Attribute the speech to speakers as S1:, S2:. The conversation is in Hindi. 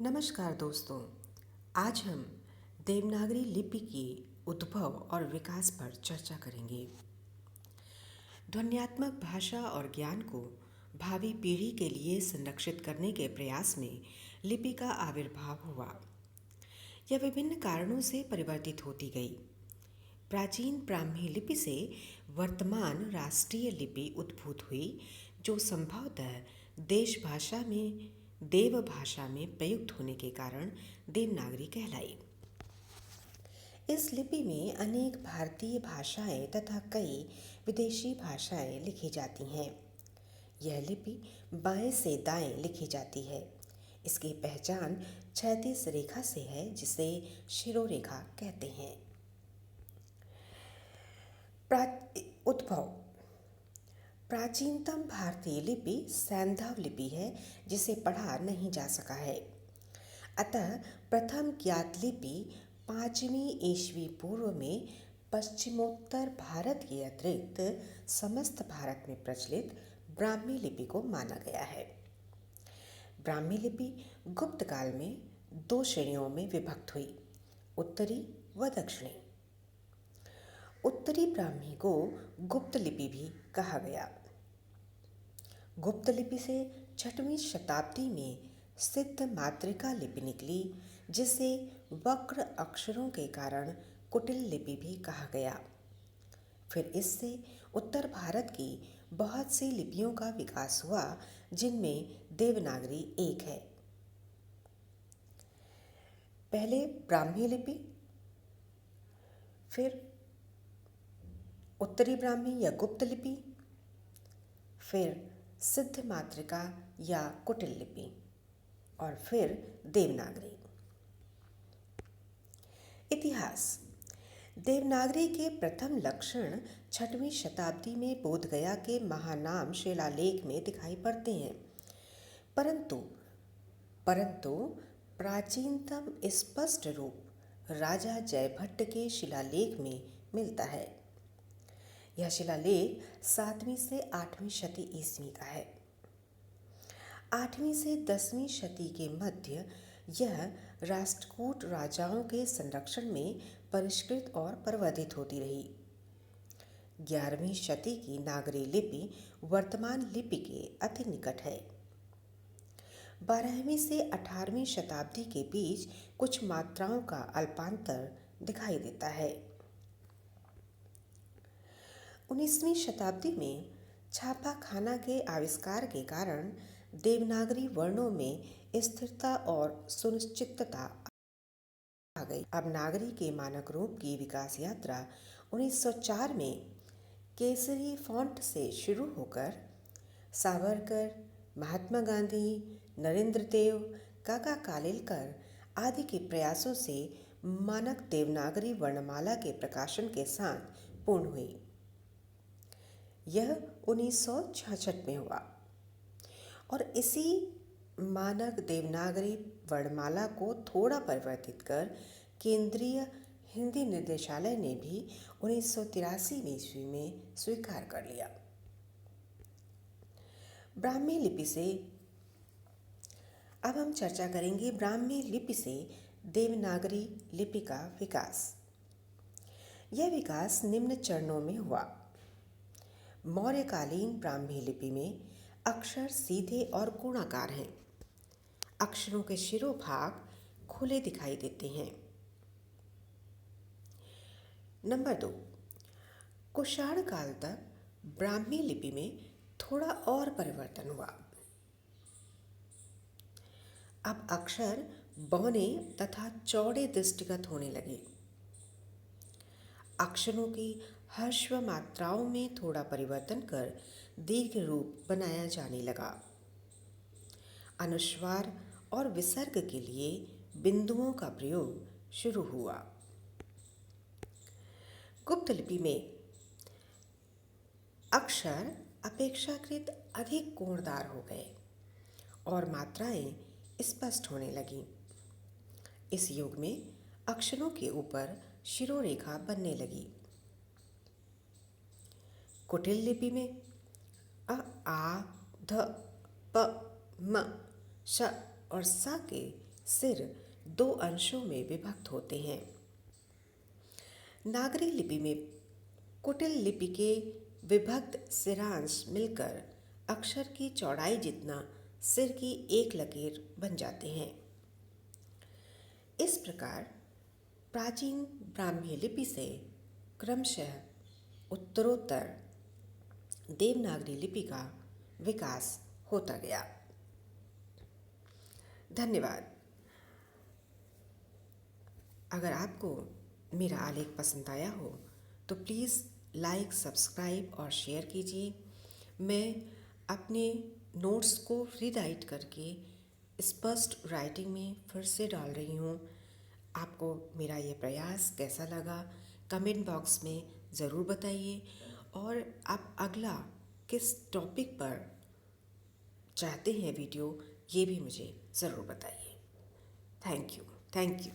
S1: नमस्कार दोस्तों। आज हम देवनागरी लिपि की उद्भव और विकास पर चर्चा करेंगे। ध्वन्यात्मक भाषा और ज्ञान को भावी पीढ़ी के लिए संरक्षित करने के प्रयास में लिपि का आविर्भाव हुआ। यह विभिन्न कारणों से परिवर्तित होती गई। प्राचीन ब्राह्मी लिपि से वर्तमान राष्ट्रीय लिपि उद्भूत हुई, जो संभवतः देव भाषा में प्रयुक्त होने के कारण देवनागरी कहलाई। इस लिपि में अनेक भारतीय भाषाएं तथा कई विदेशी भाषाएं लिखी जाती हैं। यह लिपि बाएं से दाएं लिखी जाती है। इसकी पहचान क्षैतिज रेखा से है, जिसे शिरोरेखा कहते हैं। उद्भव। प्राचीनतम भारतीय लिपि सैंधव लिपि है, जिसे पढ़ा नहीं जा सका है। अतः प्रथम ज्ञात लिपि 5वीं ईस्वी पूर्व में पश्चिमोत्तर भारत के अतिरिक्त समस्त भारत में प्रचलित ब्राह्मी लिपि को माना गया है। ब्राह्मी लिपि गुप्त काल में 2 श्रेणियों में विभक्त हुई, उत्तरी व दक्षिणी। उत्तरी ब्राह्मी को गुप्त लिपि भी कहा गया। गुप्त लिपि से 6वीं शताब्दी में सिद्ध मातृका लिपि निकली, जिसे वक्र अक्षरों के कारण कुटिल लिपि भी कहा गया। फिर इससे उत्तर भारत की बहुत सी लिपियों का विकास हुआ, जिनमें देवनागरी एक है। पहले ब्राह्मी लिपि, फिर उत्तरी ब्राह्मी या गुप्त लिपि, फिर सिद्ध मातृका या कुटिल लिपि, और फिर देवनागरी। इतिहास। देवनागरी के प्रथम लक्षण 6वीं शताब्दी में बोधगया के महानाम शिलालेख में दिखाई पड़ते हैं, परंतु प्राचीनतम स्पष्ट रूप राजा जयभट्ट के शिलालेख में मिलता है। यह शिलालेख 7वीं से 8वीं शती ईस्वी का है। 8वीं से 10वीं शती के मध्य यह राष्ट्रकूट राजाओं के संरक्षण में परिष्कृत और प्रवर्धित होती रही। 11वीं शती की नागरी लिपि वर्तमान लिपि के अति निकट है। 12वीं से 18वीं शताब्दी के बीच कुछ मात्राओं का अल्पांतर दिखाई देता है। 19वीं शताब्दी में छापाखाना के आविष्कार के कारण देवनागरी वर्णों में स्थिरता और सुनिश्चितता आ गई। अब नागरी के मानक रूप की विकास यात्रा 1904 में केसरी फॉन्ट से शुरू होकर सावरकर, महात्मा गांधी, नरेंद्र देव, काका कालेलकर आदि के प्रयासों से मानक देवनागरी वर्णमाला के प्रकाशन के साथ पूर्ण हुई। यह 1966 में हुआ और इसी मानक देवनागरी वर्णमाला को थोड़ा परिवर्तित कर केंद्रीय हिंदी निर्देशालय ने भी 1983 ईस्वी में स्वीकार कर लिया। ब्राह्मी लिपि से अब हम चर्चा करेंगे ब्राह्मी लिपि से देवनागरी लिपि का विकास। यह विकास निम्न चरणों में हुआ। मौर्यकालीन ब्राह्मी लिपि में अक्षर सीधे और कोणाकार हैं। अक्षरों के शिरोभाग खुले दिखाई देते हैं। नंबर 2, कुषाण काल तक ब्राह्मी लिपि में थोड़ा और परिवर्तन हुआ। अब अक्षर बौने तथा चौड़े दृष्टिगत होने लगे। अक्षरों की ह्रस्व मात्राओं में थोड़ा परिवर्तन कर दीर्घ रूप बनाया जाने लगा। अनुस्वार और विसर्ग के लिए बिंदुओं का प्रयोग शुरू हुआ। गुप्त लिपि में अक्षर अपेक्षाकृत अधिक कोणदार हो गए और मात्राएं स्पष्ट होने लगीं। इस युग में अक्षरों के ऊपर शिरोरेखा बनने लगी। कुटिल लिपि में आ, ध, प, म, श और स के सिर दो अंशों में विभक्त होते हैं। नागरी लिपि में कुटिल लिपि के विभक्त सिरांश मिलकर अक्षर की चौड़ाई जितना सिर की एक लकीर बन जाते हैं। इस प्रकार प्राचीन ब्राह्मी लिपि से क्रमशः उत्तरोत्तर देवनागरी लिपि का विकास होता गया। धन्यवाद। अगर आपको मेरा आलेख पसंद आया हो तो प्लीज़ लाइक, सब्सक्राइब और शेयर कीजिए। मैं अपने नोट्स को रीराइट करके स्पष्ट राइटिंग में फिर से डाल रही हूँ। आपको मेरा ये प्रयास कैसा लगा कमेंट बॉक्स में ज़रूर बताइए, और आप अगला किस टॉपिक पर चाहते हैं वीडियो, ये भी मुझे ज़रूर बताइए। Thank you.